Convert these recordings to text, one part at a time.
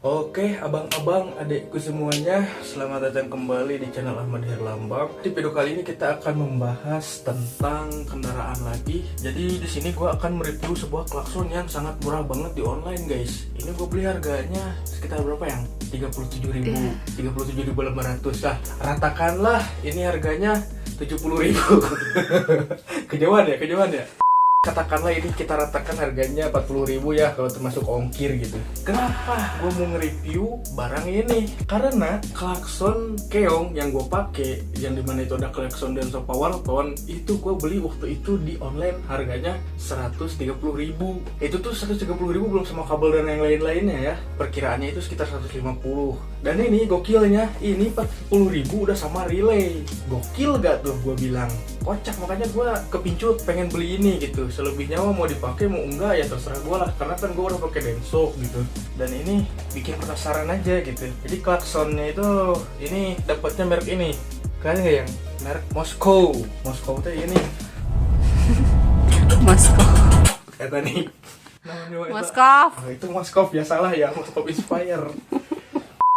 Oke, abang-abang, adikku semuanya, selamat datang kembali di channel Ahmad Herlambang. Di video kali ini kita akan membahas tentang kendaraan lagi. Jadi di sini gue akan mereview sebuah klakson yang sangat murah banget di online, guys. Ini gue beli harganya sekitar berapa yang? 37.500 lah. Ratakanlah ini harganya 70.000. Kejauhan ya. Katakanlah ini kita ratakan harganya 40.000 ya kalau termasuk ongkir gitu. Kenapa gue mau nge-review barang ini? Karena klakson keong yang gue pakai, yang dimana itu ada klakson Denso Power Tone, itu gue beli waktu itu di online harganya 130.000. Itu tuh 130.000 belum sama kabel dan yang lain-lainnya ya. Perkiraannya itu sekitar 150. Dan ini gokilnya, ini 40.000 udah sama relay. Gokil gak tuh gue bilang? Kocak, makanya gue kepincut pengen beli ini gitu. Selebihnya mau dipakai mau enggak ya terserah gue lah, karena kan gue udah pakai Denso gitu. Dan ini bikin penasaran aja gitu. Jadi klaksonnya itu ini dapatnya merek ini, kalian nggak yang merek Moskow tuh ini. Moskow. Kata nih namanya Moskow. Oh, itu Moskow ya, salah ya, Moskow Inspire.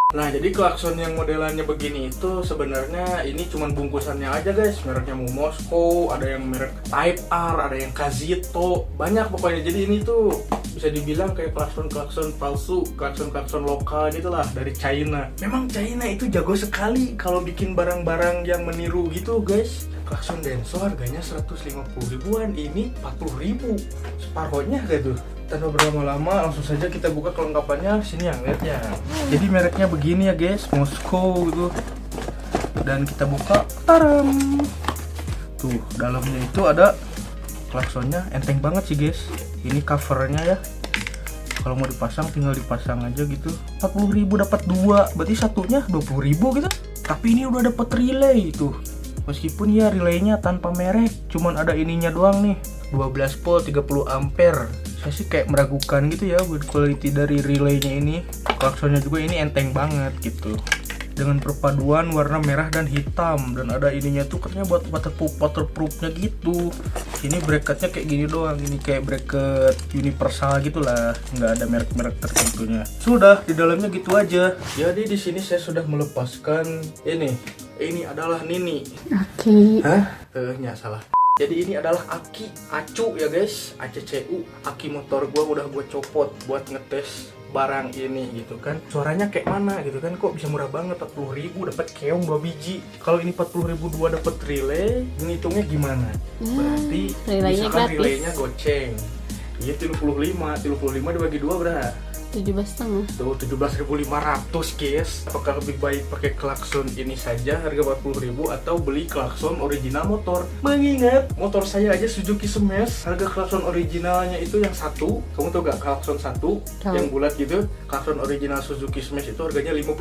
Nah, jadi klakson yang modelannya begini itu sebenarnya ini cuman bungkusannya aja, guys. Mereknya mau Moskow, ada yang merek Type R, ada yang Kazito, banyak pokoknya. Jadi ini tuh bisa dibilang kayak klakson palsu, klakson lokal gitulah dari China. Memang China itu jago sekali kalau bikin barang-barang yang meniru gitu, guys. Klakson Denso harganya 150.000-an, ini 40.000. Separohnya gitu. Tanpa berlama-lama langsung saja kita buka kelengkapannya. Sini yang lihatnya. Jadi mereknya begini ya, guys, Moskow gitu. Dan kita buka, taram. Tuh, dalamnya itu ada klaksonnya, enteng banget sih, guys. Ini covernya ya. Kalau mau dipasang tinggal dipasang aja gitu. 40.000 dapat 2, berarti satunya 20.000 gitu. Tapi ini udah dapat relay tuh. Meskipun ya relaynya tanpa merek, cuman ada ininya doang nih. 12 volt 30 ampere. Saya sih kayak meragukan gitu ya buat quality dari relaynya ini. Klaksonnya juga ini enteng banget gitu. Dengan perpaduan warna merah dan hitam, dan ada ininya tuh katanya buat waterproofnya gitu. Ini bracketnya kayak gini doang, ini kayak bracket universal gitulah, nggak ada merek-merek tertentunya. Sudah di dalamnya gitu aja. Jadi di sini saya sudah melepaskan ini adalah Nini. Oke. Hah? Salah. Jadi ini adalah acu ya, guys, ACCU, aki motor gua udah gua copot buat ngetes barang ini gitu kan. Suaranya kayak mana gitu kan, kok bisa murah banget 40.000 dapat keong 2 biji. Kalau ini 40.000 2 dapat relay, ini hitungnya gimana? Berarti misalkan relaynya goceng. Iya 35 dibagi 2 berapa? 17,5. Tuh 17.500, guys. Apakah lebih baik pakai klakson ini saja harga 40.000 atau beli klakson original motor? Mengingat motor saya aja Suzuki Smash, harga klakson originalnya itu yang satu. Kamu tahu gak klakson satu yang bulat gitu? Klakson original Suzuki Smash itu harganya 50.000.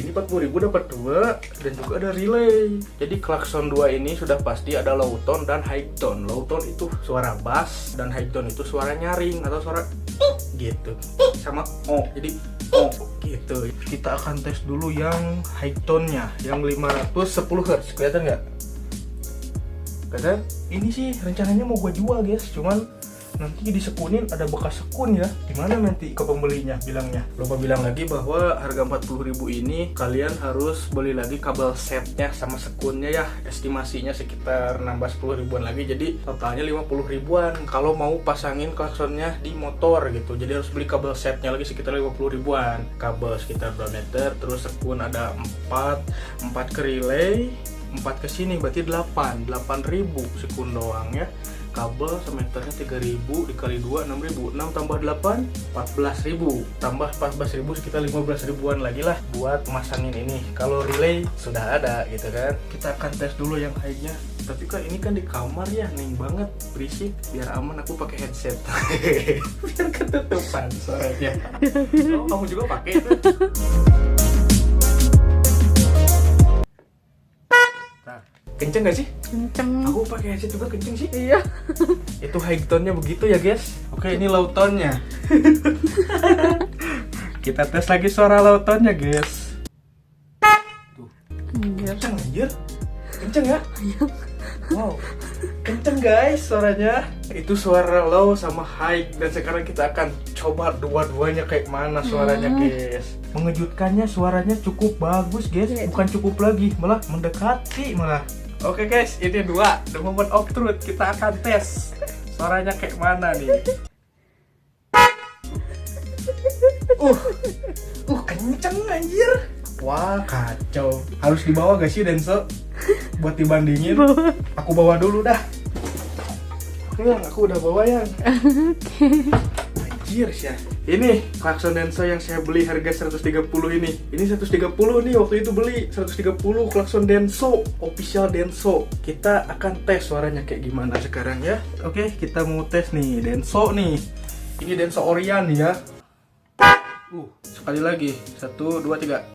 Ini 40.000 dapat 2 dan juga ada relay. Jadi klakson 2 ini sudah pasti ada low tone dan high tone. Low tone itu suara bass dan high tone itu suara nyaring atau suara gitu, sama jadi gitu. Kita akan tes dulu yang high tone nya, yang 510 Hz. Kelihatan nggak? Kelihatan? Ini sih rencananya mau gue jual, guys, cuman nanti disekunin ada bekas sekun ya. Gimana nanti ke pembelinya bilangnya? Lupa bilang lagi bahwa harga 40.000 ini kalian harus beli lagi kabel setnya sama sekunnya ya. Estimasinya sekitar nambah 10 ribuan lagi, jadi totalnya 50 ribuan kalau mau pasangin klaksonnya di motor gitu. Jadi harus beli kabel setnya lagi sekitar 50 ribuan. Kabel sekitar 2 meter, terus sekun ada 4 ke relay, 4 ke sini berarti 8.000 sekun doang ya. Kabel semeternya 3.000 dikali 2 6.000, 6 tambah 8 14.000, tambah 14.000 sekitar 15 ribuan lagi lah buat masangin ini. Kalau relay sudah ada gitu kan. Kita akan tes dulu yang high-nya. Tapi kan ini kan di kamar ya, hening banget, berisik. Biar aman aku pakai headset. Biar ketutupan suaranya. Oh, kamu juga pakai itu? Kenceng gak sih? Kenceng. Aku pakai headset juga kenceng sih. Iya. Itu high tone-nya begitu ya, guys. Oke, ini low tone-nya. Kita tes lagi suara low tone-nya, guys. Tuh. Kenceng anjir. Kenceng ya? Wow. kenceng guys suaranya. Itu suara low sama high. Dan sekarang kita akan coba dua-duanya kayak mana suaranya guys. Mengejutkannya suaranya cukup bagus guys. Bukan cukup lagi, malah mendekati malah. Oke guys, ini dua. The moment of truth. Kita akan tes suaranya kayak mana nih. Kenceng anjir. Wah kacau. Harus dibawa gak sih Denso? Buat dibandingin. Aku bawa dulu dah. Yang aku udah bawa yang. Anjir sih. Ini klakson Denso yang saya beli harga 130 ini. Ini 130 nih waktu itu beli 130 klakson Denso, official Denso. Kita akan tes suaranya kayak gimana sekarang ya. Oke, kita mau tes nih Denso nih. Ini Denso Orion ya. Sekali lagi. 1, 2, 3.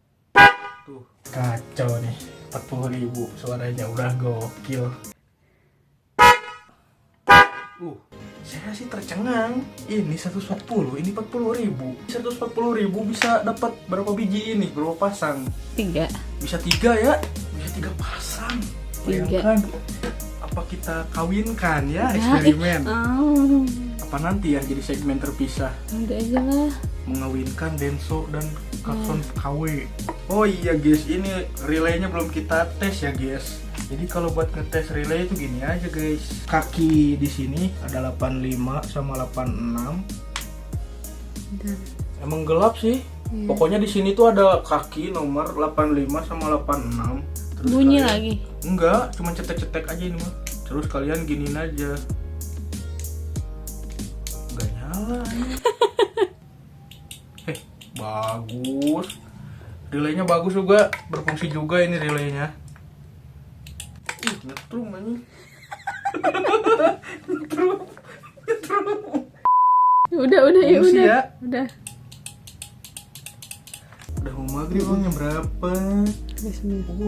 Tuh, kacau nih. 40.000 suaranya udah gokil. Saya sih tercengang. Ini 140, ini 40.000. 140.000 bisa dapat berapa biji ini? Berapa pasang? 3. Bisa 3 ya? Bisa 3 pasang. Bayangkan. Apa kita kawinkan ya eksperimen? Apa nanti ya jadi segmen terpisah? Nanti aja lah. Mengawinkan Denso dan klakson KW. Oh iya guys, ini relaynya belum kita tes ya guys. Jadi kalau buat ngetes relay itu gini aja guys. Kaki di sini ada 85 sama 86. Emang gelap sih. Pokoknya di sini tuh ada kaki nomor 85 sama 86. Terus Bunyi kalian... lagi? Enggak, cuma cetek-cetek aja ini mah. Terus kalian giniin aja. Enggak nyala ini. Bagus. Relaynya bagus juga, berfungsi juga ini relaynya. Nyetrum ini. Nyetrum. Udah ya Fungsi udah. Ya. Udah. Udah mau maghrib bang, jam berapa?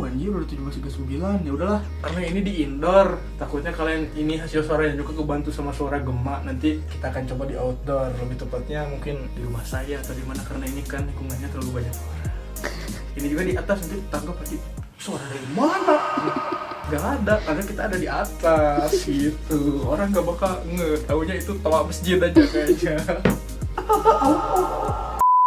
Anjir udah 17.39. Ya udahlah, karena ini di indoor. Takutnya kalian ini hasil suaranya juga kebantu sama suara gema. Nanti kita akan coba di outdoor. Lebih tepatnya mungkin di rumah saya atau di mana, karena ini kan lingkungannya terlalu banyak suara. Ini juga di atas, nanti tangkap lagi suara dari mana? Gak ada, karena kita ada di atas gitu. Orang gak bakal taunya itu tawa masjid aja kayaknya.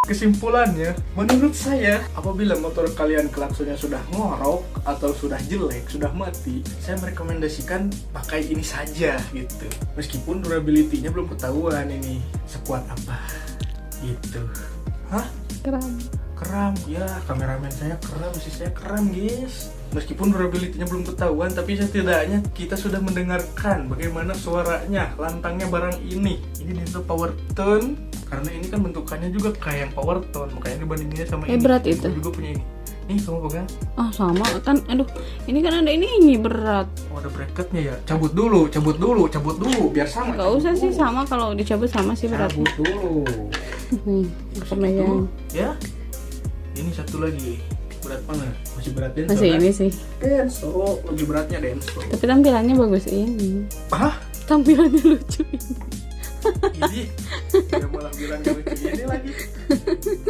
Kesimpulannya, menurut saya, apabila motor kalian klaksonnya sudah ngorok atau sudah jelek, sudah mati, saya merekomendasikan pakai ini saja gitu. Meskipun durability-nya belum ketahuan ini sekuat apa gitu. Hah? Keram, ya kameramen saya keram, isi saya keram guys. Meskipun durability-nya belum ketahuan, tapi setidaknya kita sudah mendengarkan bagaimana suaranya, lantangnya barang ini. Ini Denso Power Tone, karena ini kan bentukannya juga kayak yang Power Tone, makanya dibandinginnya sama ini. Berat itu. Aku juga punya ini. Nih, kamu pegang. Sama kan, aduh, ini kan ada ini berat. Oh, ada bracketnya ya. Cabut dulu, biar sama. Gak usah sih, sama kalau dicabut sama sih berat. Cabut dulu. Nih, pemegang. Ya. Ini satu lagi. Berat mana? Masih berat Denso. Masih kan? ini sih. Denso, lebih beratnya Denso. Tapi tampilannya bagus ini. Hah? Tampilannya lucu ini. Ini dia malah bilang gak lucu ini lagi.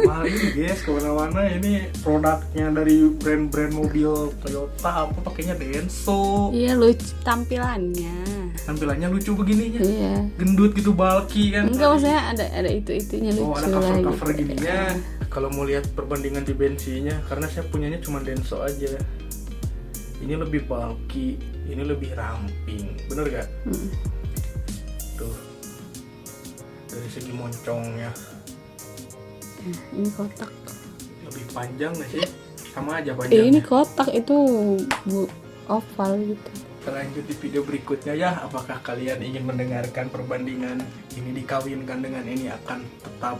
Mahal ini guys, kemana-mana ini produknya dari brand-brand mobil Toyota apa pakainya Denso. Iya lucu tampilannya. Tampilannya lucu begininya. Iya. Gendut gitu, bulky kan. Enggak, maksudnya ada itu-itunya lucu. Oh, ada lah cover-cover gitu. gininya. Kalau mau lihat perbandingan di bensinya, karena saya punyanya cuma Denso aja. Ini lebih bulky, ini lebih ramping. Bener gak? Tuh. Dari segi moncongnya. Ini kotak. Lebih panjang gak sih? Sama aja panjangnya. Ini kotak, itu oval gitu. Lanjut di video berikutnya ya. Apakah kalian ingin mendengarkan perbandingan ini dikawinkan dengan ini akan tetap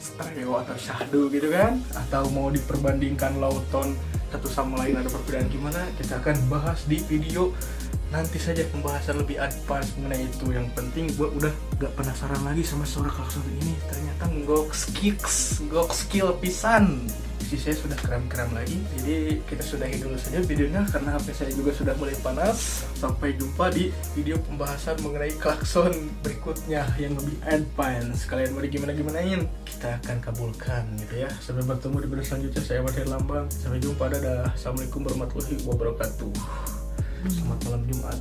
stereo atau syahdu gitu kan? Atau mau diperbandingkan low tone satu sama lain ada perbedaan gimana? Kita akan bahas di video nanti saja, pembahasan lebih advance mengenai itu. Yang penting gue udah gak penasaran lagi sama suara klakson ini. Ternyata gok skill pisan. Saya sudah kram-kram lagi. Jadi kita sudahi dulu saja videonya karena HP saya juga sudah mulai panas. Sampai jumpa di video pembahasan mengenai klakson berikutnya yang lebih advance. Kalian mau gimana-gimanain, kita akan kabulkan gitu ya. Sampai bertemu di video selanjutnya. Saya Madher Lambang. Sampai jumpa, dadah. Assalamualaikum warahmatullahi wabarakatuh. Selamat malam Jumat.